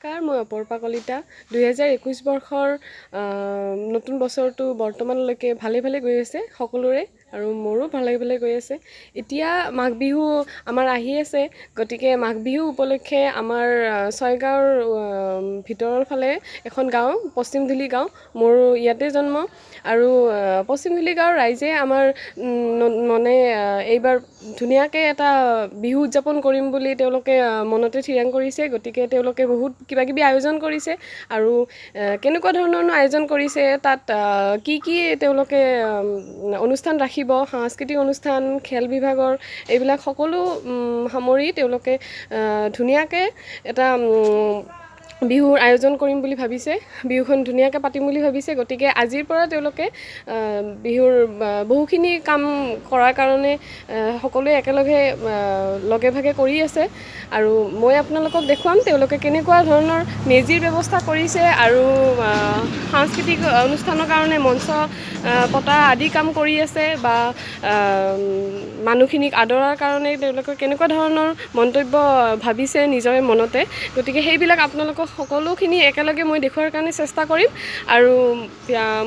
মই অপৰ্পা কলিতা 2021 বৰ্ষৰ নতুন বছৰটো বৰ্তমানলৈকে ভালে গৈ আছে সকলোৰে আৰু মোৰো ভালে গৈ আছে। এতিয়া মাঘ বিহু আমাৰ আহি আছে, গতিকে মাঘ বিহু উপলক্ষে আমাৰ ছয়গাঁৱৰ ভিতৰৰ ফালে এখন গাঁও পশ্চিমধুলি গাঁও, মোৰ ইয়াতে জন্ম আৰু পশ্চিমধুলি গাঁৱৰ ৰাইজে আমাৰ মানে এইবাৰ ধুনীয়াকৈ এটা বিহু উদযাপন কৰিম বুলি তেওঁলোকে মনতে থিৰাং কৰিছে। গতিকে তেওঁলোকে বহুত কিবাকিবি আয়োজন কৰিছে আৰু কেনেকুৱা ধৰণৰনো আয়োজন কৰিছে, তাত কি তেওঁলোকে অনুষ্ঠান ৰাখিব, সাংস্কৃতিক অনুষ্ঠান, খেল বিভাগৰ এইবিলাক সকলো সামৰি তেওঁলোকে ধুনীয়াকৈ এটা বিহুৰ আয়োজন কৰিম বুলি ভাবিছে, বিহুখন ধুনীয়াকৈ পাতিম বুলি ভাবিছে। গতিকে আজিৰ পৰা তেওঁলোকে বিহুৰ বহুখিনি কাম কৰাৰ কাৰণে সকলোৱে একেলগে লগে ভাগে কৰি আছে আৰু মই আপোনালোকক দেখুৱাম তেওঁলোকে কেনেকুৱা ধৰণৰ মেজিৰ ব্যৱস্থা কৰিছে আৰু সাংস্কৃতিক অনুষ্ঠানৰ কাৰণে মঞ্চ পতা আদি কাম কৰি আছে বা মানুহখিনিক আদৰাৰ কাৰণে তেওঁলোকে কেনেকুৱা ধৰণৰ মন্তব্য ভাবিছে নিজৰে মনতে। গতিকে সেইবিলাক আপোনালোকক সকলোখিনি একেলগে মই দেখুৱাৰ কাৰণে চেষ্টা কৰিম আৰু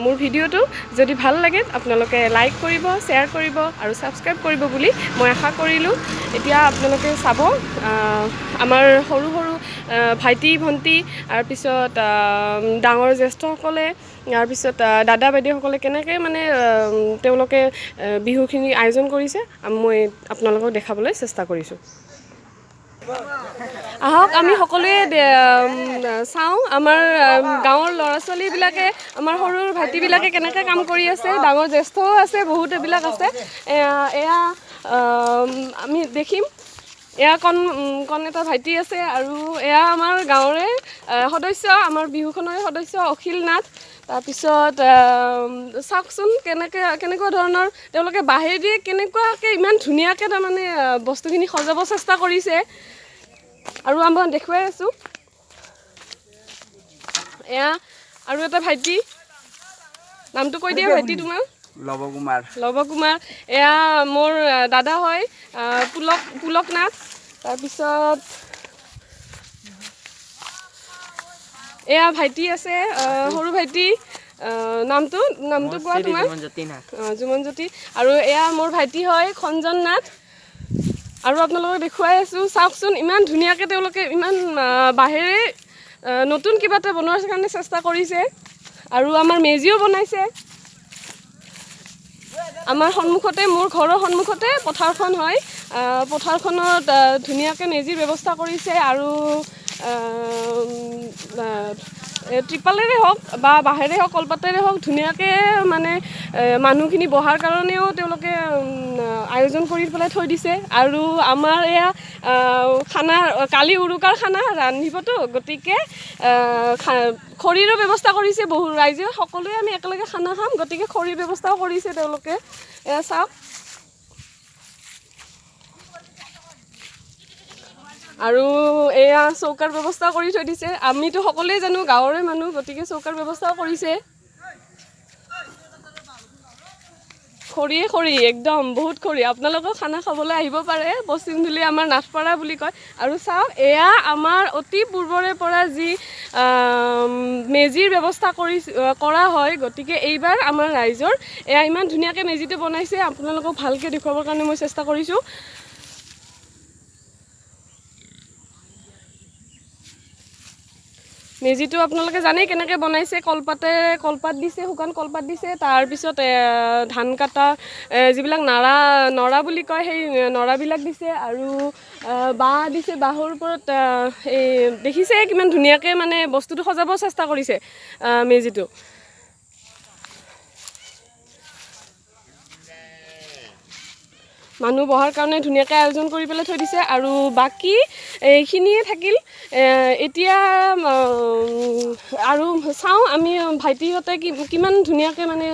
মোৰ ভিডিঅ'টো যদি ভাল লাগে আপোনালোকে লাইক কৰিব, শ্বেয়াৰ কৰিব আৰু ছাবস্ক্ৰাইব কৰিব বুলি মই আশা কৰিলোঁ। এতিয়া আপোনালোকে চাব আমাৰ সৰু ভাইটি ভণ্টি, তাৰপিছত ডাঙৰ জ্যেষ্ঠসকলে, তাৰপিছত দাদা বাইদেউসকলে কেনেকৈ মানে তেওঁলোকে বিহুখিনি আয়োজন কৰিছে মই আপোনালোকক দেখাবলৈ চেষ্টা কৰিছোঁ। আহক আমি সকলোৱে চাওঁ আমাৰ গাঁৱৰ ল'ৰা ছোৱালীবিলাকে, আমাৰ সৰু ভাইটিবিলাকে কেনেকৈ কাম কৰি আছে, ডাঙৰ জ্যেষ্ঠও আছে, বহুত এইবিলাক আছে। এয়া আমি দেখিম। এয়া কণ এটা ভাইটি আছে আৰু এয়া আমাৰ গাঁৱৰে সদস্য, আমাৰ বিহুখনৰে সদস্য অখিল নাথ। তাৰপিছত চাওকচোন কেনেকুৱা ধৰণৰ তেওঁলোকে বাঁহেদি কেনেকুৱাকৈ ইমান ধুনীয়াকৈ তাৰমানে বস্তুখিনি সজাব চেষ্টা কৰিছে আৰু মই দেখুৱাই আছোঁ। এয়া আৰু এটা ভাইটি, নামটো কৈ দিয়া ভাইটি তোমাৰ? লৱ কুমাৰ। এয়া মোৰ দাদা হয় পুলক নাথ। তাৰপিছত এয়া ভাইটি আছে, সৰু ভাইটি, নামটো কোৱা তোমাৰ? জুমনজ্যোতি। আৰু এয়া মোৰ ভাইটি হয় খঞ্জন নাথ। আৰু আপোনালোকক দেখুৱাই আছোঁ, চাওকচোন ইমান ধুনীয়াকৈ তেওঁলোকে ইমান বাঁহেৰে নতুন কিবা এটা বনোৱাৰ কাৰণে চেষ্টা কৰিছে আৰু আমাৰ মেজিও বনাইছে। আমাৰ সন্মুখতে, মোৰ ঘৰৰ সন্মুখতে পথাৰখন হয়, পথাৰখনত ধুনীয়াকৈ মেজিৰ ব্যৱস্থা কৰিছে আৰু ত্ৰিপালেৰে হওক বা বাঁহেৰে হওক, কলপাতেৰে হওক ধুনীয়াকৈ মানে মানুহখিনি বহাৰ কাৰণেও তেওঁলোকে আয়োজন কৰি পেলাই থৈ দিছে। আৰু আমাৰ এয়া খানা, কালি উৰুকাৰ খানা ৰান্ধিবতো, গতিকে খৰিৰো ব্যৱস্থা কৰিছে। বহু ৰাইজে সকলোৱে আমি একেলগে খানা খাম, গতিকে খৰিৰ ব্যৱস্থাও কৰিছে তেওঁলোকে। এয়া চাওক। আৰু এয়া চৌকাৰ ব্যৱস্থা কৰি থৈ দিছে। আমিতো সকলোৱে জানো গাঁৱৰে মানুহ, গতিকে চৌকাৰ ব্যৱস্থাও কৰিছে। খৰি একদম বহুত খৰি। আপোনালোকেও খানা খাবলৈ আহিব পাৰে, পশ্চিমধুলি আমাৰ নাথপাৰা বুলি কয়। আৰু চাওক, এয়া আমাৰ অতি পূৰ্বৰে পৰা যি মেজিৰ ব্যৱস্থা কৰা হয়, গতিকে এইবাৰ আমাৰ ৰাইজৰ এয়া ইমান ধুনীয়াকৈ মেজিটো বনাইছে। আপোনালোকক ভালকৈ দেখুৱাবৰ কাৰণে মই চেষ্টা কৰিছোঁ। মেজিটো আপোনালোকে জানেই কেনেকৈ বনাইছে, কলপাত দিছে, শুকান কলপাত দিছে। তাৰপিছত ধান কাটা যিবিলাক নৰা বুলি কয়, সেই নৰাবিলাক দিছে আৰু বাঁহ দিছে। বাঁহৰ ওপৰত এই দেখিছে কিমান ধুনীয়াকৈ মানে বস্তুটো সজাব চেষ্টা কৰিছে মেজিটো। মানুহ বহাৰ কাৰণে ধুনীয়াকৈ আয়োজন কৰি পেলাই থৈ দিছে আৰু বাকী এইখিনিয়ে থাকিল। এতিয়া আৰু চাওঁ আমি ভাইটিহঁতে কিমান ধুনীয়াকৈ মানে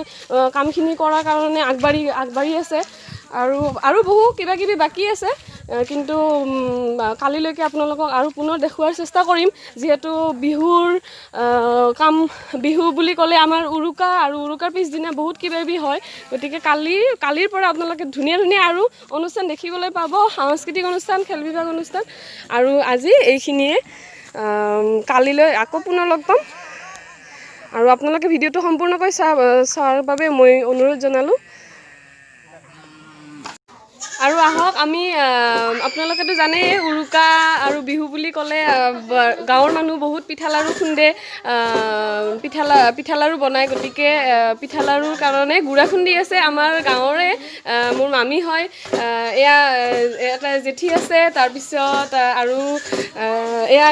কামখিনি কৰাৰ কাৰণে আগবাঢ়ি আছে আৰু বহু কিবাকিবি বাকী আছে, কিন্তু কালিলৈকে আপোনালোকক আৰু পুনৰ দেখুওৱাৰ চেষ্টা কৰিম। যিহেতু বিহু বুলি ক'লে আমাৰ উৰুকা, আৰু উৰুকাৰ পিছদিনা বহুত কিবাকিবি হয়। গতিকে কালিৰ পৰা আপোনালোকে ধুনীয়া আৰু অনুষ্ঠান দেখিবলৈ পাব, সাংস্কৃতিক অনুষ্ঠান, খেল বিভাগ অনুষ্ঠান। আৰু আজি এইখিনিয়ে। কালিলৈ আকৌ পুনৰ লগ পাম আৰু আপোনালোকে ভিডিঅ'টো সম্পূৰ্ণকৈ চোৱাৰ বাবে মই অনুৰোধ জনালোঁ আৰু আহক আমি আপোনালোকেতো জানেই উৰুকা আৰু বিহু বুলি ক'লে গাঁৱৰ মানুহ বহুত পিঠা লাড়ু খুন্দে পিঠা লাড়ু বনায় গতিকে পিঠা লাড়ুৰ কাৰণে গুড়া খুন্দি আছে আমাৰ গাঁৱৰে মোৰ মামী হয় এয়া এটা জেঠী আছে তাৰপিছত আৰু এয়া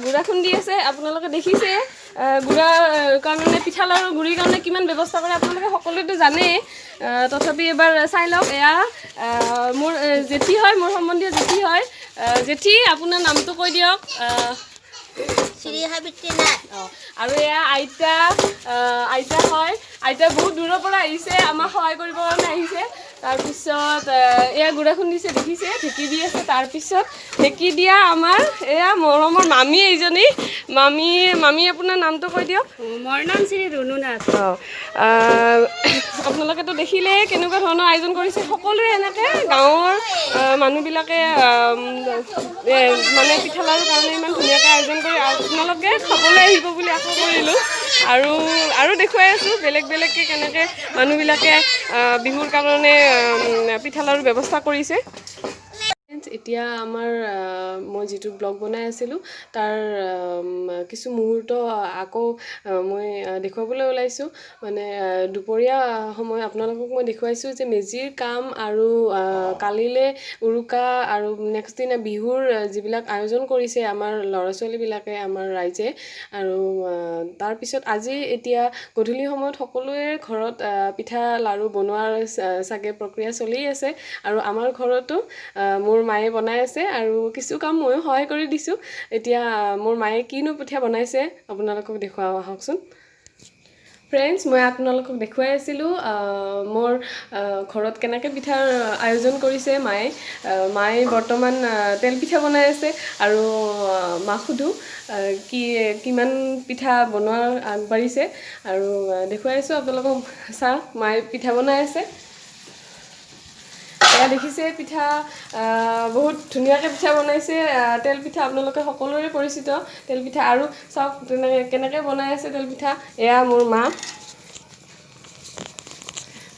গুড়া খুন্দি আছে আপোনালোকে দেখিছে গুড়াৰ কাৰণে পিঠা লাড়ু গুড়িৰ কাৰণে কিমান ব্যৱস্থা কৰে আপোনালোকে সকলোৱেতো জানেই তথাপি এবাৰ চাই লওক এয়া মোৰ জেঠী হয় মোৰ সম্বন্ধীয় জেঠী হয় জেঠী আপোনাৰ নামটো কৈ দিয়ক আৰু এয়া আইতা হয় আইতা বহুত দূৰৰ পৰা আহিছে আমাক সহায় কৰিবৰ কাৰণে আহিছে তাৰপিছত এয়া গুড়া খুন্দিছে দেখিছে ঢেঁকী দি আছে তাৰপিছত ঢেঁকী দিয়া আমাৰ এয়া মৰমৰ মামী এইজনী মামী আপোনাৰ নামটো কৈ দিয়ক মোৰ নাম শ্ৰী ৰুণু নাথ আপোনালোকেতো দেখিলে কেনেকুৱা ধৰণৰ আয়োজন কৰিছে সকলোৱে এনেকৈ গাঁৱৰ মানুহবিলাকে মানে পিঠা লাড়ুৰ কাৰণে ইমান ধুনীয়াকৈ আয়োজন কৰি আপোনালোকে খাবলৈ আহিব বুলি আশা কৰিলোঁ আৰু দেখুৱাই আছোঁ বেলেগকৈ কেনেকৈ মানুহবিলাকে বিহুৰ কাৰণে পিঠা লাড়ুৰ ব্যৱস্থা কৰিছে এতিয়া আমাৰ মই যিটো ব্লগ বনাই আছিলোঁ তাৰ কিছু মুহূৰ্ত আকৌ মই দেখুৱাবলৈ ওলাইছোঁ মানে দুপৰীয়া সময় আপোনালোকক মই দেখুৱাইছোঁ যে মেজিৰ কাম আৰু কালিলৈ উৰুকা আৰু নেক্সট দিনা বিহুৰ যিবিলাক আয়োজন কৰিছে আমাৰ ল'ৰা ছোৱালীবিলাকে আমাৰ ৰাইজে আৰু তাৰপিছত আজি এতিয়া গধূলি সময়ত সকলোৰে ঘৰত পিঠা লাড়ু বনোৱাৰ চাগে প্ৰক্ৰিয়া চলি আছে আৰু আমাৰ ঘৰতো মোৰ মায়ে বনাই আছে আৰু কিছু কাম ময়ো সহায় কৰি দিছোঁ এতিয়া মোৰ মায়ে কিনো পিঠা বনাইছে আপোনালোকক দেখুৱাওঁ আহকচোন ফ্ৰেণ্ডছ মই আপোনালোকক দেখুৱাই আছিলোঁ মোৰ ঘৰত কেনেকৈ পিঠাৰ আয়োজন কৰিছে মায়ে বৰ্তমান তেল পিঠা বনাই আছে আৰু মাক সোধোঁ কিমান পিঠা বনোৱাৰ আগবাঢ়িছে আৰু দেখুৱাই আছোঁ আপোনালোকক চাওক মায়ে পিঠা বনাই আছে এয়া দেখিছে পিঠা বহুত ধুনীয়াকৈ পিঠা বনাইছে তেল পিঠা আপোনালোকে সকলোৰে পৰিচিত তেল পিঠা আৰু চাওক কেনেকৈ বনাই আছে তেল পিঠা এয়া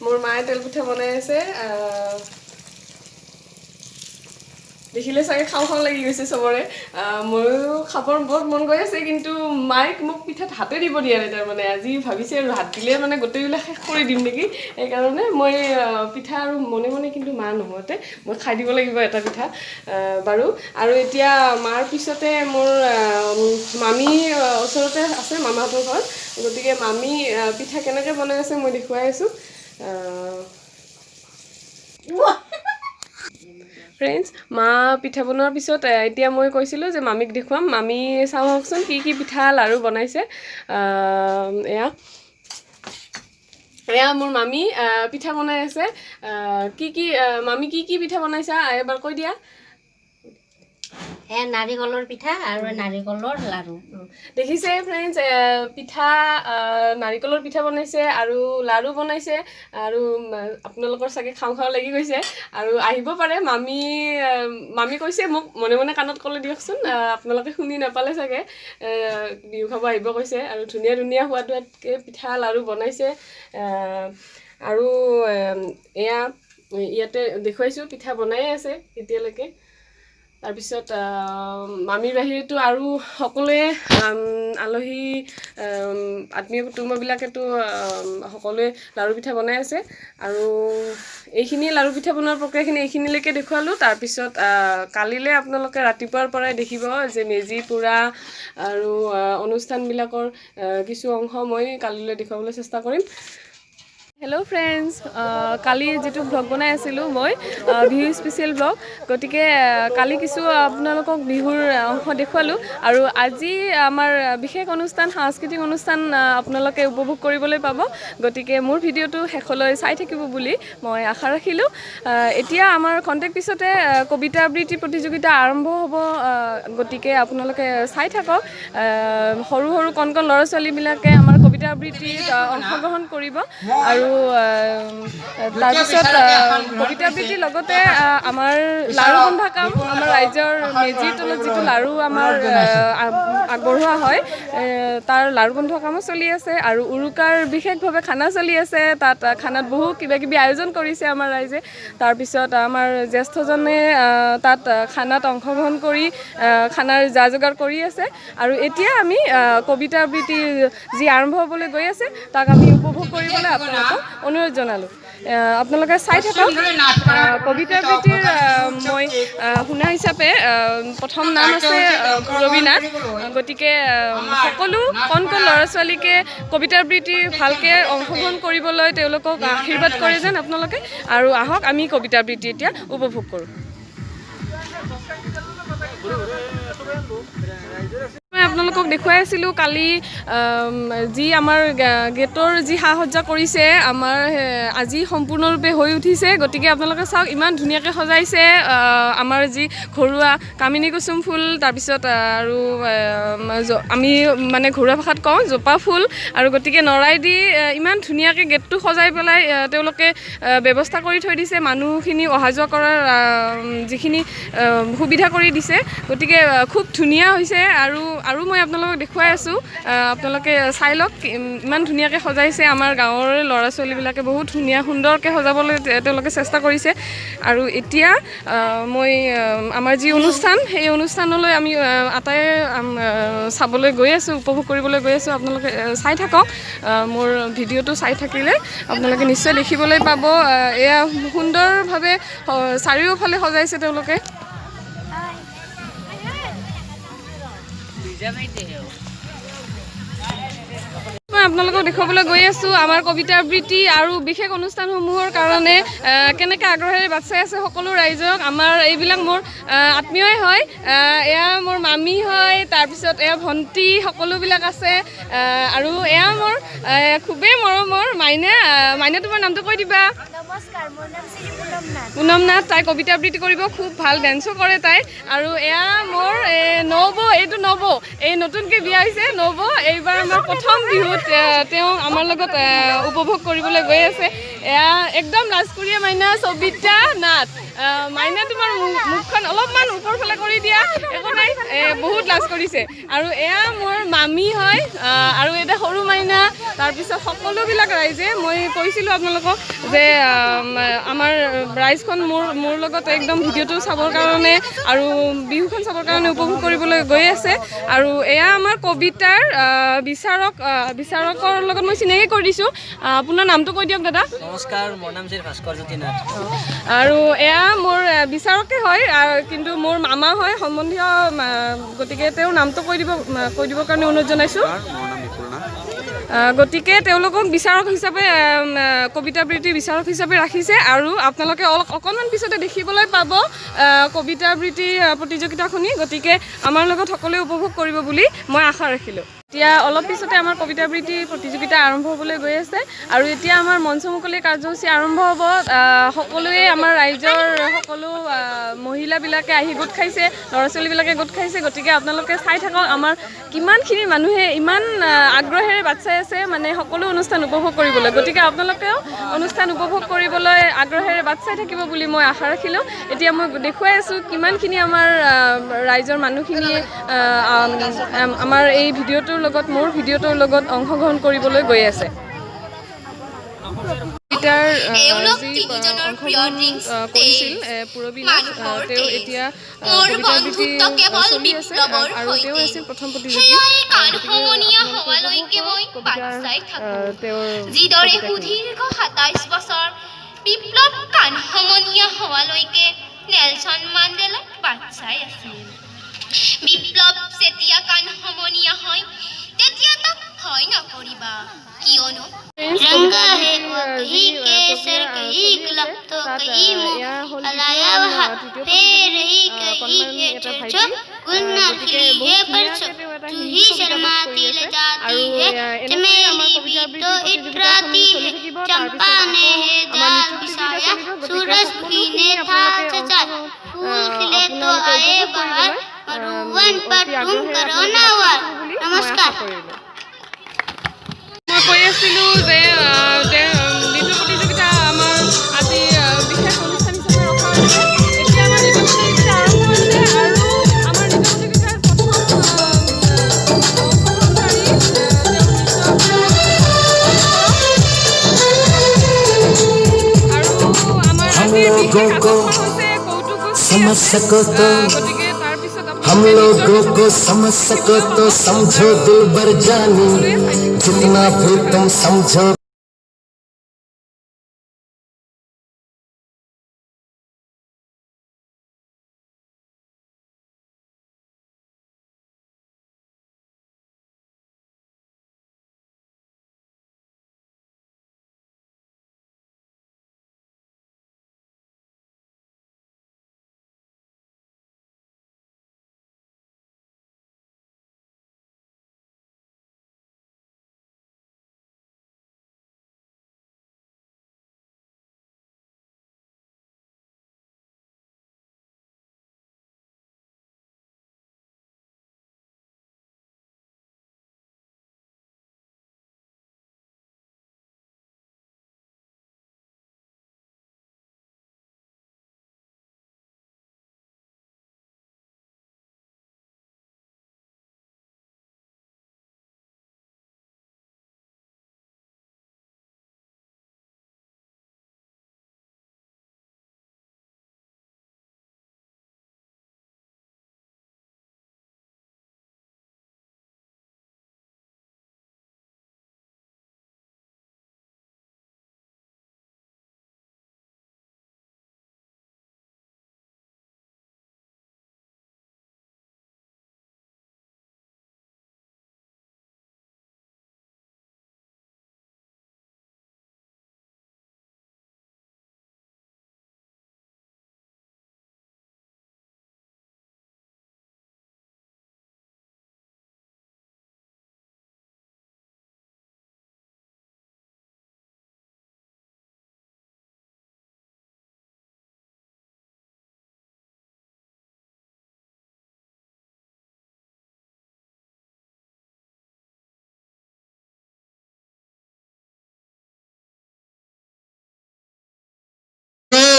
মোৰ মায়ে তেল পিঠা বনাই আছে দেখিলে চাগে খাওঁ লাগি গৈছে চবৰে ময়ো খাবৰ বহুত মন গৈ আছে কিন্তু মায়ে মোক পিঠাত হাতে দিব দিয়া নাই তাৰমানে আজি ভাবিছে আৰু হাত দিলে মানে গোটেইবিলাক শেষ কৰি দিম নেকি সেইকাৰণে মই পিঠা আৰু মনে কিন্তু মা নহওঁতে মই খাই দিব লাগিব এটা পিঠা বাৰু আৰু এতিয়া মাৰ পিছতে মোৰ মামী ওচৰতে আছে মামাহঁতৰ ঘৰ গতিকে মামী পিঠা কেনেকৈ বনাই আছে মই দেখুৱাই আছোঁ ফ্ৰেণ্ডছ মা পিঠা বনোৱাৰ পিছত এতিয়া মই কৈছিলোঁ যে মামীক দেখুৱাম মামী চাওকচোন কি পিঠা লাড়ু বনাইছে এয়া মোৰ মামী পিঠা বনাই আছে মামী কি পিঠা বনাইছা এবাৰ কৈ দিয়া নাৰিকলৰ পিঠা আৰু নাৰিকলৰ লাড়ু দেখিছে ফ্ৰেণ্ডছ পিঠা নাৰিকলৰ পিঠা বনাইছে আৰু লাড়ু বনাইছে আৰু আপোনালোকৰ চাগে খাওঁ লাগি গৈছে আৰু আহিব পাৰে মামী কৈছে মোক মনে কাণত ক'লে দিয়কচোন আপোনালোকে শুনি নাপালে চাগে বিহু খাব আহিব কৈছে আৰু ধুনীয়া সোৱাদকৈ পিঠা লাড়ু বনাইছে আৰু এয়া ইয়াতে দেখুৱাইছোঁ পিঠা বনাই আছে এতিয়ালৈকে তাৰপিছত মামীৰ বাহিৰেতো আৰু সকলোৱে আলহী আত্মীয় কুটুম্ববিলাকেতো সকলোৱে লাড়ু পিঠা বনাই আছে আৰু এইখিনিয়ে লাড়ু পিঠা বনোৱাৰ প্ৰক্ৰিয়াখিনি এইখিনিলৈকে দেখুৱালোঁ তাৰপিছত কালিলৈ আপোনালোকে ৰাতিপুৱাৰ পৰাই দেখিব যে মেজি পোৰা আৰু অনুষ্ঠানবিলাকৰ কিছু অংশ মই কালিলৈ দেখুৱাবলৈ চেষ্টা কৰিম হেল্ল' ফ্ৰেণ্ডছ কালি যিটো ব্লগ বনাই আছিলোঁ মই বিহু স্পেচিয়েল ব্লগ গতিকে কালি কিছু আপোনালোকক বিহুৰ অংশ দেখুৱালোঁ আৰু আজি আমাৰ বিশেষ অনুষ্ঠান সাংস্কৃতিক অনুষ্ঠান আপোনালোকে উপভোগ কৰিবলৈ পাব গতিকে মোৰ ভিডিঅ'টো শেষলৈ চাই থাকিব বুলি মই আশা ৰাখিলোঁ এতিয়া আমাৰ খন্তেক পিছতে কবিতা আবৃত্তি প্ৰতিযোগিতা আৰম্ভ হ'ব গতিকে আপোনালোকে চাই থাকক সৰু কণ ল'ৰা ছোৱালীবিলাকে আমাৰ কবিতা আবৃত্তিত অংশগ্ৰহণ কৰিব আৰু তাৰপিছত কবিতা আবৃত্তিৰ লগতে আমাৰ লাৰু বন্ধা কাম আমাৰ ৰাইজৰ মেজিৰ তলত যিটো লাৰু আমাৰ আগবঢ়োৱা হয় তাৰ লাৰু বন্ধোৱা কামো চলি আছে আৰু উৰুকাৰ বিশেষভাৱে খানা চলি আছে তাত খানাত বহু কিবাকিবি আয়োজন কৰিছে আমাৰ ৰাইজে তাৰপিছত আমাৰ জ্যেষ্ঠজনে তাত খানাত অংশগ্ৰহণ কৰি খানাৰ যা যোগাৰ কৰি আছে আৰু এতিয়া আমি কবিতা আবৃত্তি যি আৰম্ভ হ'বলৈ গৈ আছে তাক আমি উপভোগ কৰিবলৈ আপোনালোকক অনুৰোধ জনালোঁ আপোনালোকে চাই থাকক কবিতা আবৃত্তিৰ মই শুনা হিচাপে প্ৰথম নাম আছে ৰবীনাথ গতিকে সকলো কণ কণ ল'ৰা ছোৱালীকে কবিতা আবৃত্তি ভালকৈ অংশগ্ৰহণ কৰিবলৈ তেওঁলোকক আশীৰ্বাদ কৰে যেন আপোনালোকে আৰু আহক আমি কবিতা আবৃত্তি এতিয়া উপভোগ কৰোঁ মই আপোনালোকক দেখুৱাই আছিলোঁ কালি যি আমাৰ গেটৰ যি সা সজ্জা কৰিছে আমাৰ আজি সম্পূৰ্ণৰূপে হৈ উঠিছে গতিকে আপোনালোকে চাওক ইমান ধুনীয়াকৈ সজাইছে আমাৰ যি ঘৰুৱা কামিনী কুসুম ফুল তাৰপিছত আৰু আমি মানে ঘৰুৱা ভাষাত কওঁ জপা ফুল আৰু গতিকে নৰাই দি ইমান ধুনীয়াকৈ গেটটো সজাই পেলাই তেওঁলোকে ব্যৱস্থা কৰি থৈ দিছে মানুহখিনি অহা যোৱা কৰাৰ যিখিনি সুবিধা কৰি দিছে গতিকে খুব ধুনীয়া হৈছে আৰু মই আপোনালোকক দেখুৱাই আছোঁ আপোনালোকে চাই লওক ইমান ধুনীয়াকৈ সজাইছে আমাৰ গাঁৱৰ ল'ৰা ছোৱালীবিলাকে বহুত ধুনীয়া সুন্দৰকৈ সজাবলৈ তেওঁলোকে চেষ্টা কৰিছে আৰু এতিয়া মই আমাৰ যি অনুষ্ঠান সেই অনুষ্ঠানলৈ আমি আটাই চাবলৈ গৈ আছোঁ উপভোগ কৰিবলৈ গৈ আছোঁ আপোনালোকে চাই থাকক মোৰ ভিডিঅ'টো চাই থাকিলে আপোনালোকে নিশ্চয় দেখিবলৈ পাব এয়া সুন্দৰভাৱে চাৰিওফালে সজাইছে তেওঁলোকে মই আপোনালোকক দেখুৱাবলৈ গৈ আছোঁ আমাৰ কবিতা আবৃত্তি আৰু বিশেষ অনুষ্ঠানসমূহৰ কাৰণে কেনেকৈ আগ্ৰহেৰে বাট চাই আছে সকলো ৰাইজক আমাৰ এইবিলাক মোৰ আত্মীয়ই হয় এয়া মোৰ মামী হয় তাৰপিছত এয়া ভণ্টি সকলোবিলাক আছে আৰু এয়া মোৰ খুবেই মৰমৰ মাইনা তোমাৰ নামটো কৈ দিবা নমস্কাৰ মোৰ নাম শ্ৰী পুনম নাথ তাই কবিতা আবৃত্তি কৰিব খুব ভাল ডেন্সো কৰে তাই আৰু এয়া মোৰ নব এইটো নব এই নতুনকৈ বিয়া হৈছে নব এইবাৰ আমাৰ প্ৰথম বিহুত তেওঁ আমাৰ লগত উপভোগ কৰিবলৈ গৈ আছে এয়া একদম ৰাজকুৰীয়া মাইনা সবিতা নাথ মাইনা তোমাৰ মুখখন অলপমান ওপৰ ফালে কৰি দিয়া একো নাই বহুত লাজ কৰিছে আৰু এয়া মোৰ মামী হয় আৰু এটা সৰু মাইনা তাৰপিছত সকলোবিলাক ৰাইজে মই কৈছিলোঁ আপোনালোকক যে আমাৰ ৰাইজখন মোৰ লগত একদম ভিডিঅ'টো চাবৰ কাৰণে আৰু বিহুখন চাবৰ কাৰণে উপভোগ কৰিবলৈ গৈ আছে আৰু এয়া আমাৰ কবিতাৰ বিচাৰকৰ লগত মই চিনাকি কৰি দিছোঁ আপোনাৰ নামটো কৈ দিয়ক দাদা নমস্কাৰ মোৰ নাম শ্ৰী ভাস্কৰ জ্যোতি নাথ আৰু এয়া মোৰ বিচাৰকে হয় কিন্তু মোৰ মামা হয় সম্বন্ধীয় গতিকে তেওঁৰ নামটো কৈ দিবৰ কাৰণে অনুৰোধ জনাইছোঁ গতিকে তেওঁলোকক বিচাৰক হিচাপে কবিতা আবৃত্তিৰ বিচাৰক হিচাপে ৰাখিছে আৰু আপোনালোকে অকণমান পিছতে দেখিবলৈ পাব কবিতা আবৃত্তি প্ৰতিযোগিতাখনি গতিকে আমাৰ লগত সকলোৱে উপভোগ কৰিব বুলি মই আশা ৰাখিলোঁ এতিয়া অলপ পিছতে আমাৰ কবিতা আবৃত্তি প্ৰতিযোগিতা আৰম্ভ হ'বলৈ গৈ আছে আৰু এতিয়া আমাৰ মঞ্চ মুকলি কাৰ্যসূচী আৰম্ভ হ'ব সকলোৱে আমাৰ ৰাইজৰ সকলো মহিলাবিলাকে আহি গোট খাইছে ল'ৰা ছোৱালীবিলাকে গোট খাইছে গতিকে আপোনালোকে চাই থাকক আমাৰ কিমানখিনি মানুহে ইমান আগ্ৰহেৰে বাট চাই আছে মানে সকলো অনুষ্ঠান উপভোগ কৰিবলৈ গতিকে আপোনালোকেও অনুষ্ঠান উপভোগ কৰিবলৈ আগ্ৰহেৰে বাট চাই থাকিব বুলি মই আশা ৰাখিলোঁ এতিয়া মই দেখুৱাই আছোঁ কিমানখিনি আমাৰ ৰাইজৰ মানুহখিনিয়ে আমাৰ এই ভিডিঅ'টোৰ লগত মোৰ ভিডিঅ'টোৰ লগত অংশগ্ৰহণ কৰিবলৈ গৈ আছে কবিতাৰ যি অংশগ্ৰহণ কৰিছিল পুৰবীনাথ তেওঁ এতিয়া কবিতা আবৃত্তি চলি আছে আৰু তেওঁ আছিল প্ৰথম প্ৰতিযোগী যিদৰে সুদীৰ্ঘ ২৭ বছৰ বিপ্লৱ কানসমনীয়া হোৱালৈকে নেলছন মাণ্ডেলাই বাট চাই আছিল বিপ্লৱ যেতিয়া কানসমনীয়া হয় তেতিয়া তাক ভয় নকৰিবা কিয়নো रंगा है वो कहीं केसर कहीं गुलाब तो कहीं मुँह अलाया वहाँ फिर ही कहीं है चर्चा गुन्ना खिली है परसों तू ही शर्माती ले जाती है चमेली भी तो इतराती है चंपा ने है जाल बिछाया सूरज भी ने था सजा फूल खिले तो आए बाहर मरुवन पर तुम करो ना वार नमस्कार लोगों को समझ सको तो গতিকে তাৰপিছত हम लोगों को समझ सको तो समझो दिलबर जानी जितना भी तुम समझो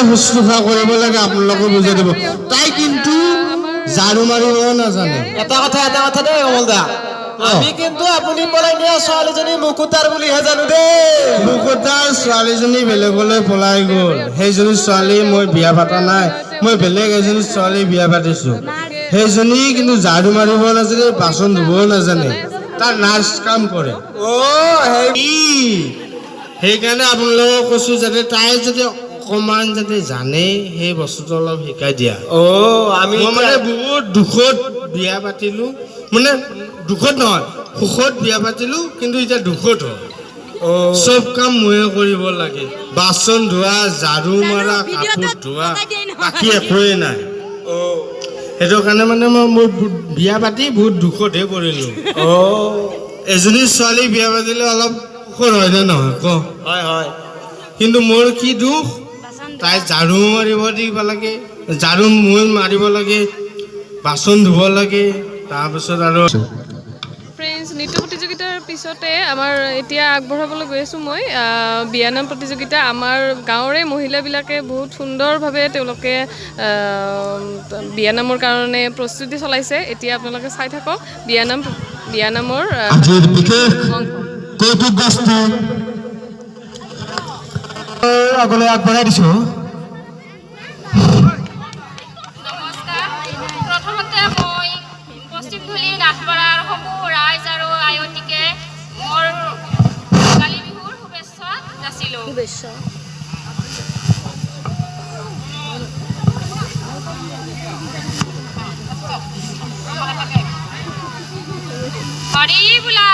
শুশ্ৰূষা কৰিব লাগে আপোনালোকে বুজাই দিব তাই কিন্তু ঝাৰু মাৰিব নাজানে এটা কথা দেই অমল দা আমি কিন্তু আপুনি পলাই নিয়া ছোৱালীজনী মুকুতাৰ বুলিহে জানো দেই মুকুতাৰ ছোৱালীজনী বেলেগলৈ পলাই গ'ল সেইজনী ছোৱালী মই বিয়া পাতা নাই মই বেলেগ এজনী ছোৱালী বিয়া পাতিছো সেইজনী কিন্তু ঝাৰু মাৰিব নাজানে বাচন ধুবও নাজানে তাৰ নাৰ্ছ কাম কৰে সেইকাৰণে আপোনালোকক কৈছো যাতে তাই যদি অকমান যাতে জানে সেই বস্তুটো অলপ শিকাই দিয়া আমি মানে বহুত দুখত বিয়া পাতিলো মানে দুখত নহয় সুখত বিয়া পাতিলো কিন্তু এতিয়া দুখত হয় চব কাম ময়ে কৰিব লাগে বাচন ধোৱা ঝাৰু মাৰা কাপোৰ ধোৱা বাকী একোৱে নাই সেইটো কাৰণে মানে মই বিয়া পাতি বহুত দুখতহে পৰিলো এজনী ছোৱালী বিয়া পাতিলে অলপ সুখৰ হয় নে নহয় ক হয় কিন্তু মোৰ কি দুখ তাই ঝাৰু মাৰিব দিব লাগে ঝাৰু মই মাৰিব লাগে বাচন ধুব লাগে তাৰপিছত আৰু ফ্ৰেণ্ডছ নৃত্য প্ৰতিযোগিতাৰ পিছতে আমাৰ এতিয়া আগবঢ়াবলৈ গৈ আছোঁ মই বিয়ানাম প্ৰতিযোগিতা আমাৰ গাঁৱৰে মহিলাবিলাকে বহুত সুন্দৰভাৱে তেওঁলোকে বিয়ানামৰ কাৰণে প্ৰস্তুতি চলাইছে এতিয়া আপোনালোকে চাই থাকক বিয়ানামৰ আজিৰ বিশেষ কৌতুক বস্তু আগলৈ আগবঢ়াই দিছো নমস্কাৰ প্ৰথমতে মই পশ্চিমধুলি ৰাজপাৰাৰ সমূহ ৰাইজ আৰু আয়তীকে মোৰ ভোগালী বিহুৰ শুভেচ্ছা যাচিলোঁ হৰি বোলা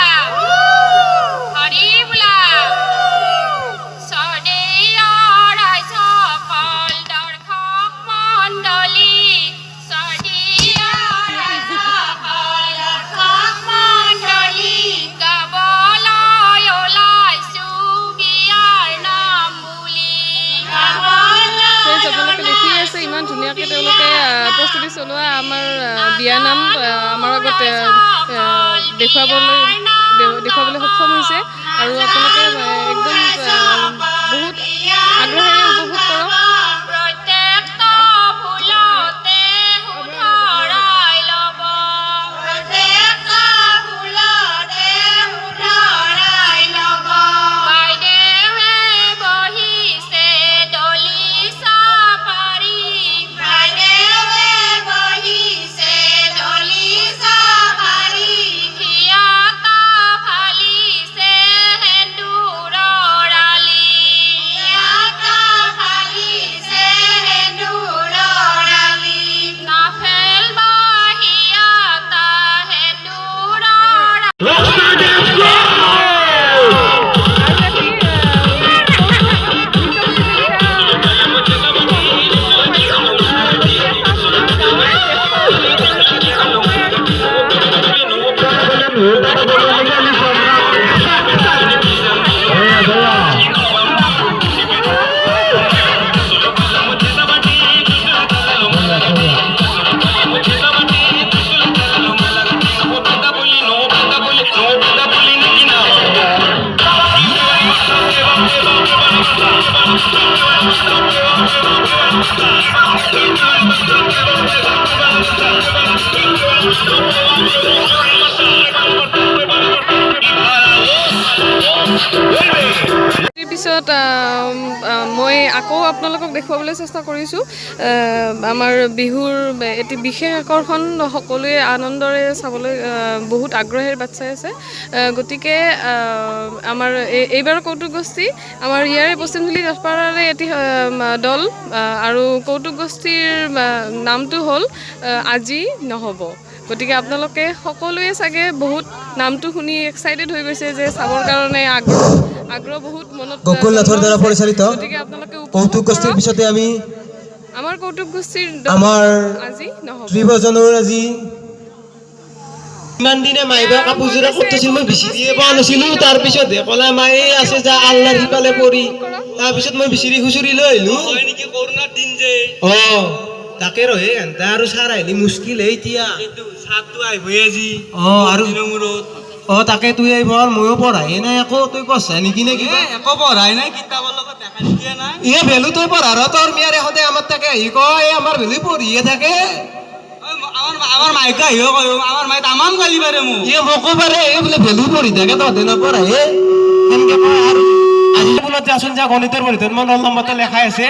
ইমান ধুনীয়াকৈ তেওঁলোকে প্ৰস্তুতি চলোৱা আমাৰ বিয়ানাম আমাৰ আগত দেখুৱাবলৈ সক্ষম হৈছে আৰু আপোনালোকে একদম বহুত আগ্ৰহেৰে উপভোগ কৰক বাইদেৱে বহিছে ডলি চাপা তাৰ পিছত মই আকৌ আপোনালোকক দেখুৱাবলৈ চেষ্টা কৰিছোঁ আমাৰ বিহুৰ এটি বিশেষ আকৰ্ষণ সকলোৱে আনন্দৰে চাবলৈ বহুত আগ্ৰহেৰে বাট চাই আছে গতিকে আমাৰ এইবাৰৰ কৌতুক গোষ্ঠী আমাৰ ইয়াৰে পশ্চিমধুলি দাসপাৰাৰে এটি দল আৰু কৌতুক গোষ্ঠীৰ নামটো হ'ল আজি নহ'ব গতিকে আপোনালোকে সকলোৱে চাগে বহুত নামটো শুনি এক্সাইটেড হৈ গৈছে যে চাবৰ কাৰণে আগ্ৰহ বহুত মনত গকুল নাথৰ দ্বাৰা পৰিচালিত গতিকে আপোনালোকে কৌতুক গোষ্ঠীৰ পিছতে আমি আমাৰ কৌতুক গোষ্ঠীৰ আমাৰ আজি নহ'ব ত্ৰিভজনৰ আজি ইমান দিনে মাইবা কাপোৰযোৰা ক'ত মই বিচাৰিয়ে পোৱা নাছিলো তাৰপিছত ক'লা মায়ে আছে যা আল্লাৰ সিফালে পৰি তাৰপিছত মই বিচাৰি খুচুৰি লৈ আহিলো নেকি কৰোণাৰ দিন যে তাকে ৰহে এন্তা আৰু চাৰ আহিলি মুস্কিল এতিয়া চাহটো আহিবই আজি আৰু মূৰত তাকে তুই এইবাৰ ময়ো পঢ়াই নাই আকৌ তই পঢ়া নেকি নে কিবা একো পঢ়াই নাই কিতাপৰ লগত দেখা দিয়া নাই ইয়ে ভেলু তই পঢ়াৰ তোৰ মিয়াৰে সদায় আমাৰ তাকে আহি কয় আমাৰ ভেলু পঢ়িয়ে থাকে আমাৰ মাইকা আহিও কয় আমাৰ মাই তামাম গালি পাৰে মোক ইয়ে মোকো পাৰে এই বোলে ভেলু পঢ়ি থাকে তহঁতে নপঢ়াই সেনেকে কয় আৰু আজি বোলত যাচোন যা গণিতৰ পঢ়িতৰ মোৰ ৰোল নম্বৰটো লেখাই আছে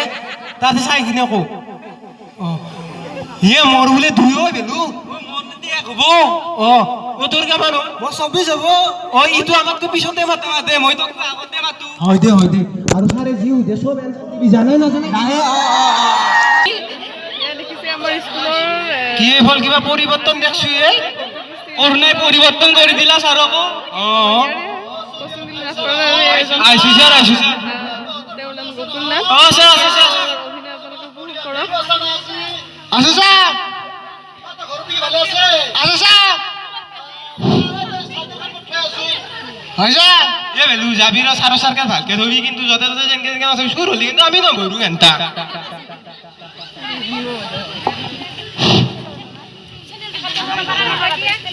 তাতে চাই কিনে কওঁ ইয়ে মোৰ বোলে দুই হয় ভেলু তোৰ কিমান মই 24 হ'ব ইটো আমাতকৈ পিছতে মাতে মই তোক আগতে মাতো হয় দে আৰু ছাৰে যি সুধে চব এনচাৰ দিবি জানে নাজানে দেখিছে আমাৰ স্কুলৰ কি হ'ল কিবা পৰিৱৰ্তন দেখছো কৰোণাই পৰিৱৰ্তন কৰি দিলা ছাৰকো পশ্চিমধুলি দাসপাৰাৰে এজন আইছো ছাৰ তেওঁৰ নাম গকুল নাথ ছাৰ অভিনয় আপোনালোকে উপভোগ কৰক আছো ছাৰ ভেলু যাবি ৰ চাৰ চাৰকাৰ ভালকে ধৰি কিন্তু য'তে ত'তে যেনেকে যেনেকে আছে চুৰ হলি কিন্তু আমি নভৰো এনটা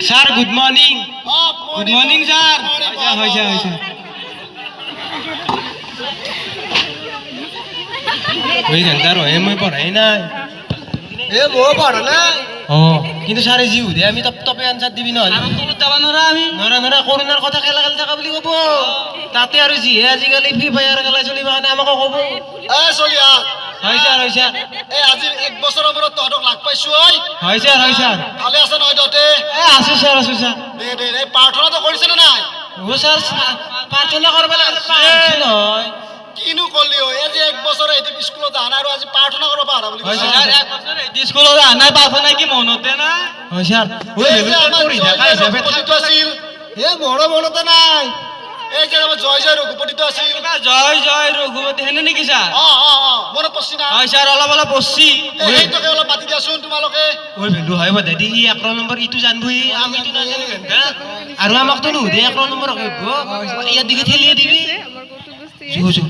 ছাৰ গুড মৰ্নিং ছাৰ হৈছে ওই ঘণ্টা ৰহে মই পঢ়াই নাই মই পঢ়া নাই কিন্তু ছাৰে যি সুধে আমি তপে আনচাৰ দিবি নহ'লে যাব নোৱাৰা আমি নৰা কৰোণাৰ কথা খেলা থকা বুলি ক'ব তাতে আৰু যিহে আজিকালি ফ্ৰী ফায়াৰ খেলা চলিব কাৰণে আমাকো ক'ব চলিয়া হয় ছাৰ আজি 1 বছৰৰ মূৰত তহঁতক লাগ পাইছো হয় ছাৰ ভালে আছে নহয় তহঁতে আছো ছাৰ দে এই প্ৰাৰ্থনাটো কৰিছে নে নাই ছাৰ প্ৰাৰ্থনা কৰিব লাগে নহয় কিনো কলি আজি 1 বছৰ এটি স্কুলত আনা আৰু আজি প্ৰাৰ্থনা কৰিব পাৰা বুলি হয় কৈছে ছাৰ স্কুলত আনাই প্ৰাৰ্থনা কি মনতে না হয় ছাৰ ৰঘুপতিটো আছিল মোৰো মনতে নাই এই যে আমাৰ জয় ৰঘুপতিটো আছিল জয় ৰঘুপতি হেনে নেকি ছাৰ মনত পৰছি না হয় ছাৰ অলপ পৰছি এইটোকে অলপ মাতি দিয়াচোন তোমালোকে ভেলু হয় বা দাদি ই 1 নম্বৰ ইটো জানবই আমিতো নাজানো ঘণ্টা আৰু আমাকতো নুসুধে 1 নম্বৰ ইয়াত দিকে ঠেলিয়ে দিবি আমাৰ কৌতুক গোষ্ঠীয়ে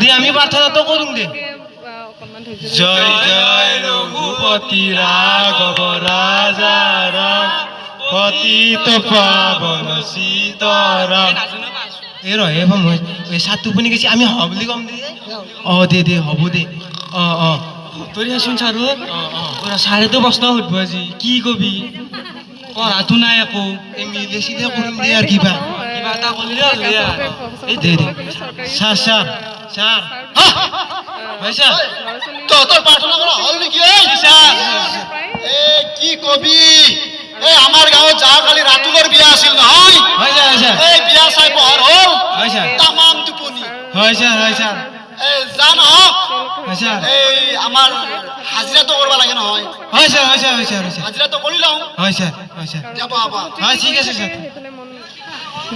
দে আমি প্ৰাৰ্থনাটো কৰিম দে অকণমান ধৈৰ্য জয় ৰঘুপতি ৰাঘৱ ৰাজা ৰাম পতিত পাৱন সীতাৰাম এই ৰহে মই এই সাতটো শুনি গৈছে আমি হ'ব বুলি ক'ম দে দে হ'ব দে তই আছোন ছাৰো ছাৰেতো প্ৰশ্ন সুধিব আজি কি কবি পঢ়াটো নাই একো এই মিলে চিলে কৰিম দে আৰু কিবা এটা কৰিলে এই দে ছাৰ হয় ছাৰ তহঁতৰ প্ৰাৰ্থনা কৰা হ'ল নেকি কি কবি আমাৰ গাঁৱত যা কালি ৰাতুলৰ বিয়া আছিল নহয় এই বিয়া চাই পঢ়াৰ হ'ল তামাম টোপনি হয় ছাৰ যা নহওক এই আমাৰ হাজিৰাটো কৰিব লাগে নহয় হয় ছাৰ হাজিৰাটো কৰি লওঁ হয় ছাৰ যাব হয় ঠিক আছে ছাৰ সেইফালে মন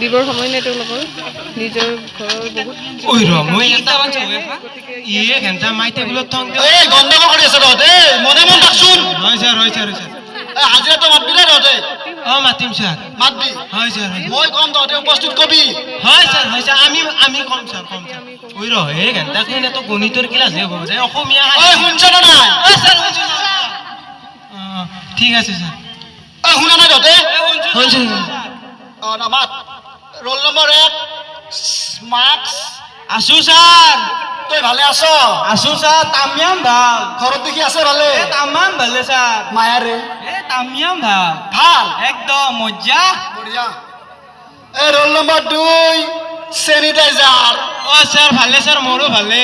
দিবৰ সময় নাই তেওঁলোকৰ নিজৰ ঘৰৰ বহুত ওই ৰ মই এটা বাঞ্চ ইয়ে ঘণ্টা মাই টেবুলত থং এই গণ্ডগোল কৰি আছে তহঁতে মনে মন থাকচোন হয় ছাৰ হাজিৰাটো মাতবি দে তহঁতে অঁ মাতিম ছাৰ মাতবি হয় ছাৰ মই কম তহঁতে উপস্থিত কবি হয় ছাৰ আমি কম ছাৰ ঐ ৰ হে ঘণ্টা কোনে তো গণিতৰ ক্লাছ হে হ'ব যায় অসমীয়া ঐ শুনছ না নাই ছাৰ শুনছো ঠিক আছে ছাৰ শুনা নাই তহঁতে শুনছো নামাত ৰোল নম্বৰ 1 মাৰ্কছ আছো ছাৰ তই ভালে আছ আছো ছাৰ তামিয়াম ভাল ঘৰত দেখি আছে ভালে তামাম ভালে ছাৰ মায়াৰে তামিয়াম ভাল ভাল একদম মজ্জা বঢ়িয়া এই ৰোল নম্বৰ 2 চেনিটাইজাৰ অঁ ছাৰ ভালে ছাৰ মোৰো ভালে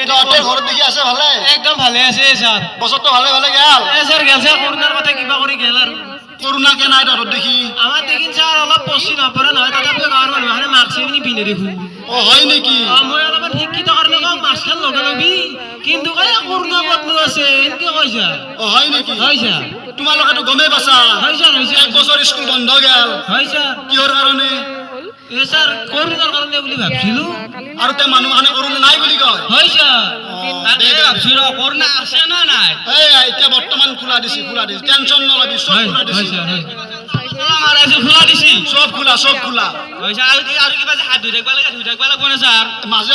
তহঁতে ঘৰত দেখি আছে ভালে একদম ভালে আছে ছাৰ বছৰটো ভালে ভালে গেল ছাৰ গেল ছাৰ কৰোণাৰ কথা কিবা কৰি গেল আৰু কৰোণা কে নাই তহঁতৰ দেখি আমাৰ দেখিন ছাৰ অলপ পচি নপৰে নহয় তথাপিও গাঁৱৰ মানুহে মাস্ক পিন্ধি দেখোঁ হয় নেকি মই অলপমান শিক্ষিত কাৰণে কওঁ মাস্কখন লগে লবি কিন্তু কয় কৰোণা ক'তনো আছে এনেকে কয় ছাৰ হয় নেকি হয় ছাৰ তোমালোকেতো গমেই পাইছা হয় ছাৰ এক বছৰ স্কুল বন্ধ গেল হয় ছাৰ কিহৰ কাৰণে এই ছাৰ কৰোণাৰ কাৰণে বুলি ভাবছিলো আৰু তে মানুহ মানে কৰোণা নাই বুলি কয় হয় ছাৰ তাকে ভাবছিলো কৰোণা আছে না নাই এই এতিয়া বৰ্তমান খোলা দিছি টেনচন নলবি চব খোলা দিছি আমাৰ আজি খোলা দিছি চব খোলা হয় ছাৰ আৰু কিবা যে হাত ধুই থাকিব লাগিব না ছাৰ মাজে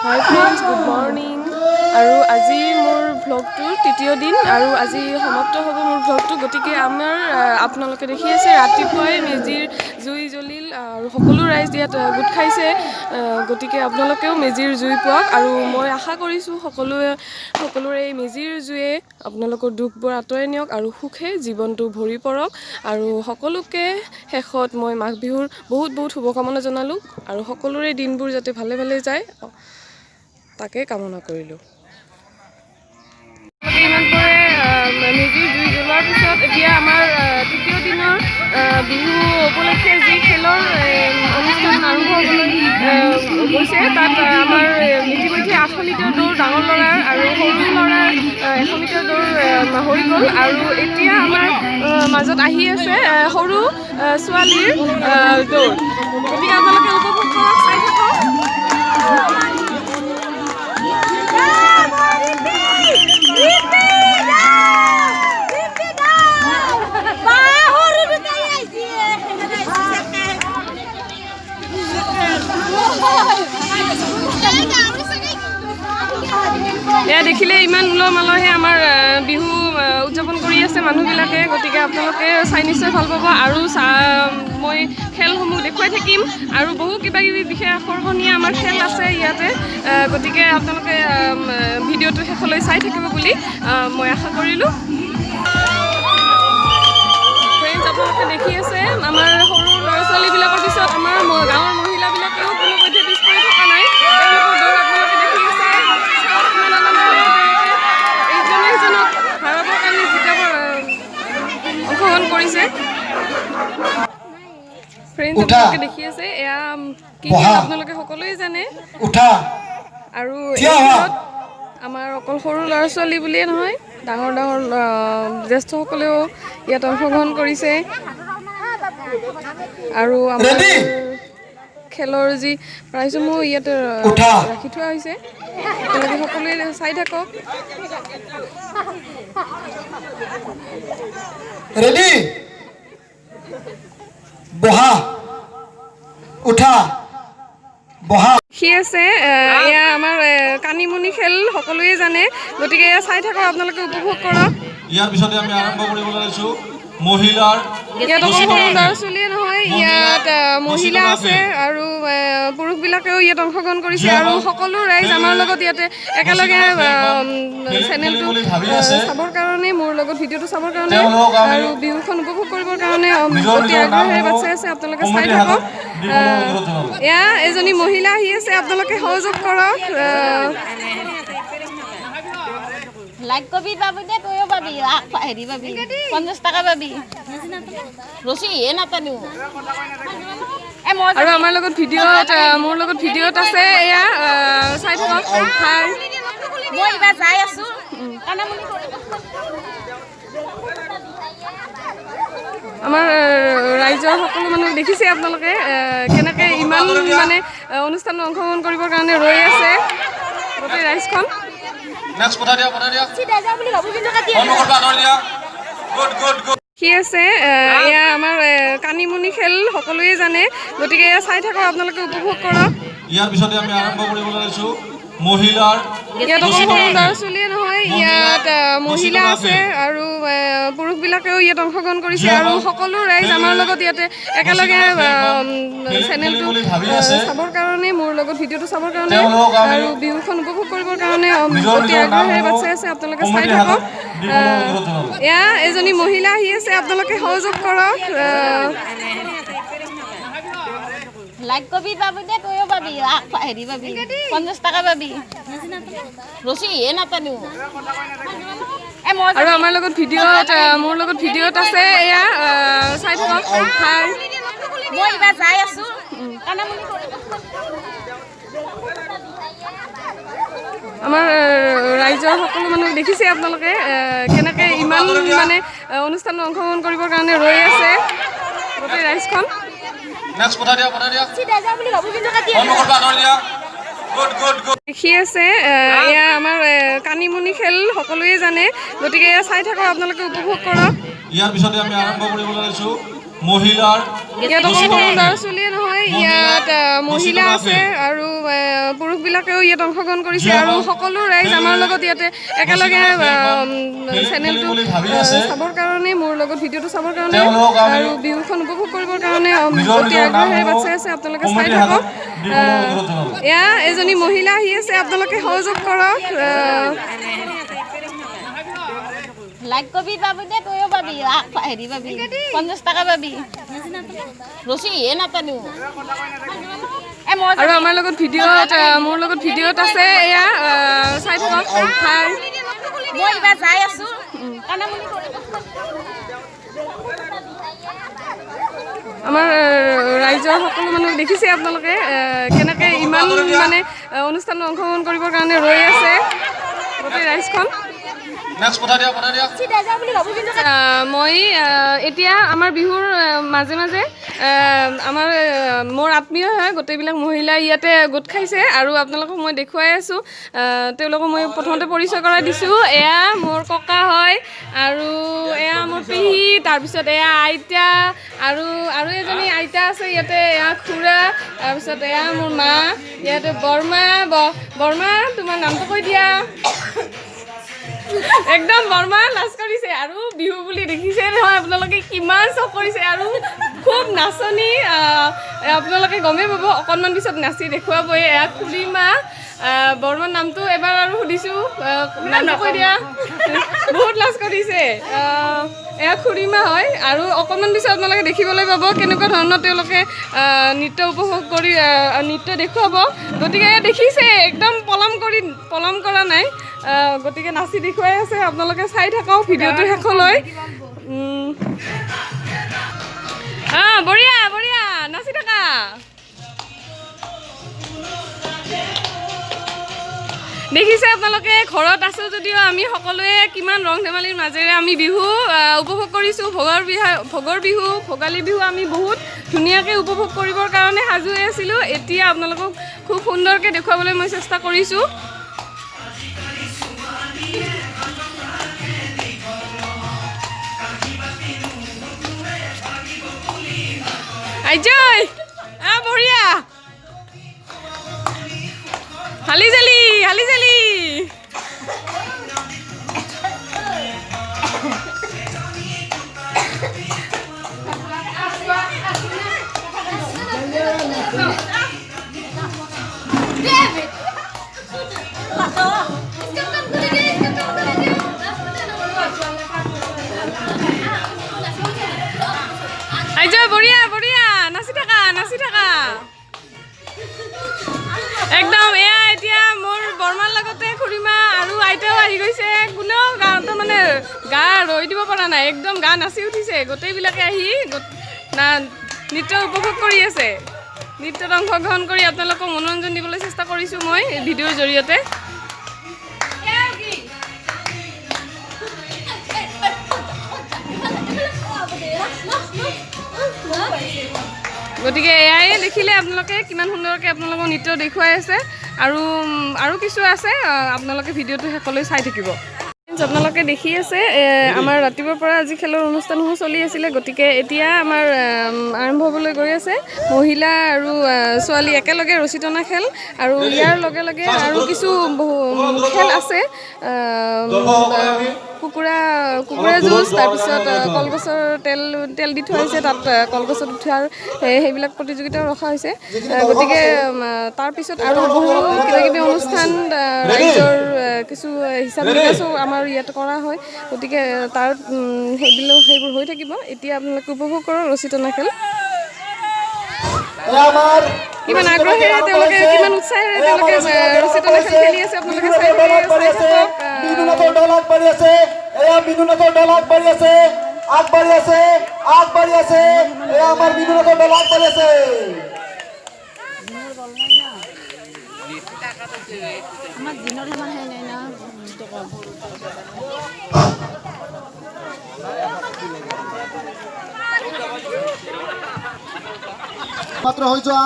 হাই ফ্ৰেণ্ডছ গুড মৰ্ণিং আৰু আজি মোৰ ভ্লগটোৰ তৃতীয় দিন আৰু আজি সমাপ্ত হ'ব মোৰ ভ্লগটো গতিকে আপোনালোকে দেখি আছে ৰাতিপুৱাই মেজিৰ জুই জ্বলিল আৰু সকলো ৰাইজ ইয়াত গোট খাইছে গতিকে আপোনালোকেও মেজিৰ জুই পোৱাক আৰু মই আশা কৰিছোঁ সকলোৰে এই মেজিৰ জুয়ে আপোনালোকৰ দুখবোৰ আঁতৰাই নিয়ক আৰু সুখে জীৱনটো ভৰি পৰক আৰু সকলোকে শেষত মই মাঘ বিহুৰ বহুত শুভকামনা জনালোঁ আৰু সকলোৰে দিনবোৰ যাতে ভালে ভালে যায় তাকে কামনা কৰিলোঁ মেজিৰ জুই জ্বলোৱাৰ পিছত এতিয়া আমাৰ তৃতীয় দিনৰ বিহু উপলক্ষে যি খেলৰ অনুষ্ঠান আৰম্ভ হ'বলৈ গৈছে তাত আমাৰ ইতিমধ্যে 800 মিটাৰ দৌৰ ডাঙৰ ল'ৰাৰ আৰু সৰু ল'ৰাৰ 100 মিটাৰ দৌৰ হৈ গ'ল আৰু এতিয়া আমাৰ মাজত আহি আছে সৰু ছোৱালীৰ দৌৰ গতিকে আপোনালোকে উপভোগ কৰক চাই থাকক এয়া দেখিলে ইমান উলহ মালহে আমাৰ বিহু উদযাপন কৰি আছে মানুহবিলাকে গতিকে আপোনালোকে চাই নিশ্চয় ভাল পাব আৰু মই খেলসমূহ দেখুৱাই থাকিম আৰু বহু কিবাকিবি বিশেষ আকৰ্ষণীয় আমাৰ খেল আছে ইয়াতে গতিকে আপোনালোকে ভিডিঅ'টো শেষলৈ চাই থাকিব বুলি মই আশা কৰিলোঁ ফ্ৰেণ্ডছ আপোনালোকে দেখি আছে আমাৰ সৰু ল'ৰা ছোৱালীবিলাকৰ পিছত আমাৰ গাঁৱৰ মহিলাবিলাকেও কোনোপধ্যে পিছ পৰি থকা নাই তেওঁলোকৰ দৌৰ আপোনালোকে দেখি আছে ইজনে সিজনক ভাৰতৰ কাৰণে জিকাব অংশগ্ৰহণ কৰিছে ফ্ৰেণ্ডছ আপোনালোকে দেখি আছে এয়া কি আপোনালোকে সকলোৱে জানে আৰু এইবোৰত আমাৰ অকল সৰু ল'ৰা ছোৱালী বুলিয়ে নহয় ডাঙৰ জ্যেষ্ঠসকলেও ইয়াত অংশগ্ৰহণ কৰিছে আৰু আমাৰ খেলৰ যি প্ৰাইজসমূহ ইয়াত ৰাখি থোৱা হৈছে আপোনালোকে সকলোৱে চাই থাকক ৰেডি বহা উঠা বহা সি আছে এয়া আমাৰ কানিমুনি খেল সকলোৱে জানে গতিকে এয়া চাই থাকক আপোনালোকে উপভোগ কৰক ইয়াৰ পিছতে আমি আৰম্ভ কৰিবলৈ লৈছোঁ মহিলাৰ ইয়াত অকল সৰু ল'ৰা ছোৱালীয়ে নহয় ইয়াত মহিলা আছে আৰু পুৰুষবিলাকেও ইয়াত অংশগ্ৰহণ কৰিছে আৰু সকলো ৰাইজ আমাৰ লগত ইয়াতে একেলগে চেনেলটো চাবৰ কাৰণে মোৰ লগত ভিডিঅ'টো চাবৰ কাৰণে আৰু বিহুখন উপভোগ কৰিবৰ কাৰণে অতি আগ্ৰহেৰে বাট চাই আছে আপোনালোকে চাই থাকক এয়া এজনী মহিলা আহি আছে আপোনালোকে সহযোগ কৰক লাইক কবি পাবি দে তইও পাবি হেৰি পাবি 50 টকা পাবি ৰচি হে নাপালো আৰু আমাৰ লগত মোৰ লগত ভিডিঅ'ত আছে এয়া চাই থাকক হাই মই এবাৰ যাই আছো আমাৰ ৰাইজৰ সকলো মানুহ দেখিছে আপোনালোকে কেনেকৈ ইমান মানে অনুষ্ঠানত অংশগ্ৰহণ কৰিবৰ কাৰণে ৰৈ আছে গোটেই ৰাইজখন নেক্সট কথা দিয়া চিধা যা বুলি ভাবো কিন্তু কাটি গুড কি আছে এয়া আমাৰ কানিমুনি খেল সকলোৱে জানে, গতিকে এয়া চাই থাকক, আপোনালোকে উপভোগ কৰক। ইয়াৰ পিছতে আমি আৰম্ভ কৰিবলৈ লৈছোঁ মহিলাৰ ইয়াত অকল সৰু ল'ৰা ছোৱালীয়ে নহয়, ইয়াত মহিলা আছে আৰু পুৰুষবিলাকেও ইয়াত অংশগ্ৰহণ কৰিছে আৰু সকলো ৰাইজ আমাৰ লগত ইয়াতে একেলগে চেনেলটো চাবৰ কাৰণে, মোৰ লগত ভিডিঅ'টো চাবৰ কাৰণে আৰু বিহুখন উপভোগ কৰিবৰ কাৰণে অতি আগ্ৰহেৰে বাট চাই আছে। আপোনালোকে চাই থাকক। এয়া এজনী মহিলা আহি আছে, আপোনালোকে সহযোগ কৰক। লাইক কবি পাবি দে, তইও পাবি, হেৰি পাবি 50 টকা পাবি। ৰচি হে নাপালো। আৰু আমাৰ লগত ভিডিঅ'ত, মোৰ লগত ভিডিঅ'ত আছে, এয়া চাই থাকক। হাই, মই এইবাৰ যাই আছো। আমাৰ ৰাইজৰ সকলো মানুহ দেখিছে আপোনালোকে কেনেকৈ ইমান মানে অনুষ্ঠানত অংশগ্ৰহণ কৰিবৰ কাৰণে ৰৈ আছে গোটেই ৰাইজখন। নেক্সট পঠাই দিয়া দেখি আছে এয়া আমাৰ কানিমুনি খেল সকলোৱে জানে, গতিকে এয়া চাই থাকক, আপোনালোকে উপভোগ কৰক। ইয়াৰ পিছতে আমি আৰম্ভ কৰিবলৈ লৈছোঁ মহিলাৰ ইয়াত অকল সৰু ল'ৰা ছোৱালীয়ে নহয়, ইয়াত মহিলা আছে আৰু পুৰুষবিলাকেও ইয়াত অংশগ্ৰহণ কৰিছে আৰু সকলো ৰাইজ আমাৰ লগত ইয়াতে একেলগে চেনেলটো চাবৰ কাৰণে, মোৰ লগত ভিডিঅ'টো চাবৰ কাৰণে আৰু বিহুখন উপভোগ কৰিবৰ কাৰণে অতি আগ্ৰহেৰে বাট চাই আছে। আপোনালোকে চাই থাকক। এয়া এজনী মহিলা আহি আছে, আপোনালোকে সহযোগ কৰক। লাইক কবি পাবি দে, তইও পাবি, হেৰি পাবি 50 টকা পাবি। ৰচি হে নাপালো। আৰু আমাৰ লগত ভিডিঅ'ত, মোৰ লগত ভিডিঅ'ত আছে, এয়া চাই থাকক। হাই, মই এইবাৰ যাই আছো। আমাৰ ৰাইজৰ সকলো মানুহ দেখিছে আপোনালোকে কেনেকৈ ইমান মানে অনুষ্ঠানত অংশগ্ৰহণ কৰিবৰ কাৰণে ৰৈ আছে গোটেই ৰাইজখন। নেক্সট পঠাই দিয়া মই এতিয়া আমাৰ বিহুৰ মাজে মাজে মোৰ আত্মীয় হয় গোটেইবিলাক মহিলা ইয়াতে গোট খাইছে আৰু আপোনালোকক মই দেখুৱাই আছোঁ। তেওঁলোকক মই প্ৰথমতে পৰিচয় কৰাই দিছোঁ। এয়া মোৰ ককা হয় আৰু এয়া মোৰ পেহী, তাৰপিছত এয়া আইতা আৰু এজনী আইতা আছে ইয়াতে, এয়া খুৰা, তাৰপিছত এয়া মোৰ মা, ইয়াতে বৰমা তোমাৰ নামটো কৈ দিয়া। একদম বৰমা লাজ কৰিছে আৰু বিহু বুলি দেখিছে নহয় আপোনালোকে, কিমান চখ কৰিছে আৰু খুব নাচনি। আপোনালোকে গমেই পাব, অকণমান পিছত নাচি দেখুৱাবই। এয়া খুৰীমা, বৰমাৰ নামটো এবাৰ আৰু সুধিছোঁ, নামটো কৈ দিয়া। বহুত লাজ কৰিছে। এয়া খুৰীমা হয় আৰু অকণমান পিছত আপোনালোকে দেখিবলৈ পাব কেনেকুৱা ধৰণৰ তেওঁলোকে নৃত্য উপভোগ কৰি নৃত্য দেখুৱাব। গতিকে দেখিছে একদম পলম কৰা নাই, গতিকে নাচি দেখুৱাই আছে। আপোনালোকে চাই থাকক ভিডিঅ'টো শেষলৈ। বঢ়িয়া বঢ়িয়া, নাচি থাকা। দেখিছে আপোনালোকে, ঘৰত আছোঁ যদিও আমি সকলোৱে কিমান ৰং ধেমালিৰ মাজেৰে আমি বিহু উপভোগ কৰিছোঁ। ভোগৰ বিহু, ভোগালী বিহু আমি বহুত ধুনীয়াকৈ উপভোগ কৰিবৰ কাৰণে সাজু হৈ আছিলোঁ। এতিয়া আপোনালোকক খুব সুন্দৰকৈ দেখুৱাবলৈ মই চেষ্টা কৰিছোঁ। আইজয় বঢ়িয়া, হালি জালি আইজয় বঢ়িয়া বঢ়িয়া, নাচি থাকা একদম। এয়া এতিয়া মোৰ বৰমাৰ লগতে খুৰীমা আৰু আইতাও আহি গৈছে। কোনেও গাঁৱতে মানে গা ৰৈ দিব পৰা নাই, একদম গা নাচি উঠিছে। গোটেইবিলাকে আহি নৃত্য উপভোগ কৰি আছে। নৃত্যত অংশগ্ৰহণ কৰি আপোনালোকক মনোৰঞ্জন দিবলৈ চেষ্টা কৰিছোঁ মই ভিডিঅ'ৰ জৰিয়তে। গতিকে এয়াই দেখিলে আপোনালোকে কিমান সুন্দৰকৈ আপোনালোকক নৃত্য দেখুৱাই আছে আৰু কিছু আছে, আপোনালোকে ভিডিঅ'টো শেষলৈ চাই থাকিব। আপোনালোকে দেখি আছে আমাৰ ৰাতিপুৱাৰ পৰা আজি খেলৰ অনুষ্ঠানসমূহ চলি আছিলে গতিকে এতিয়া আমাৰ আৰম্ভ হ'বলৈ গৈ আছে মহিলা আৰু ছোৱালী একেলগে ৰছী টনা খেল আৰু ইয়াৰ লগে লগে আৰু কিছু খেল আছে কুকুৰা যুঁজ তাৰপিছত কলগছৰ তেল দি থোৱা হৈছে তাত কলগছত উঠাৰ সেইবিলাক প্ৰতিযোগিতাও ৰখা হৈছে গতিকে তাৰপিছত আৰু বহু কিবাকিবি অনুষ্ঠান ৰাইজৰ কিছু হিচাপ নিকাচো আমাৰ ইয়াত কৰা হয় গতিকে তাৰ সেইবোৰ হৈ থাকিব এতিয়া আপোনালোকে উপভোগ কৰক ৰছী টনা খেল কিমান আগ্ৰহেৰে তেওঁলোকে কিমান উৎসাহেৰে তেওঁলোকে ৰছী টনা খেল খেলি আছে আপোনালোকে চাই বিনুনাথৰ দল আগবাঢ়ি আছে এয়া বিনুনাথৰ দল আগবাঢ়ি আছে এয়া আমাৰ বিনুনাথৰ দল আগবাঢ়ি আছে মাত্ৰ হৈ যোৱা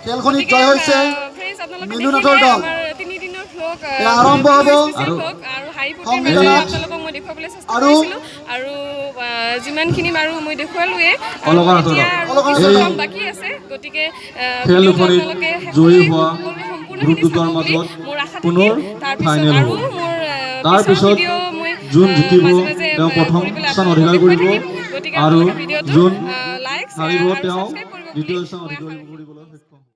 খেলখনিত জয় হৈছে বিনুনাথৰ দল আৰম্ভ হ'ব আৰু যিমানখিনি বাৰু মই দেখুৱালোৱে বাকী আছে গতিকে জয়ী হোৱা গ্ৰুপ দুটাৰ মাজত পুনৰ ফাইনেল হ'ব তাৰপিছত যোন জিকিব তেওঁ প্ৰথম স্থান অধিকাৰ কৰিব আৰু যোন হাৰিব তেওঁ দ্বিতীয় স্থান অধিকাৰ কৰিবলৈ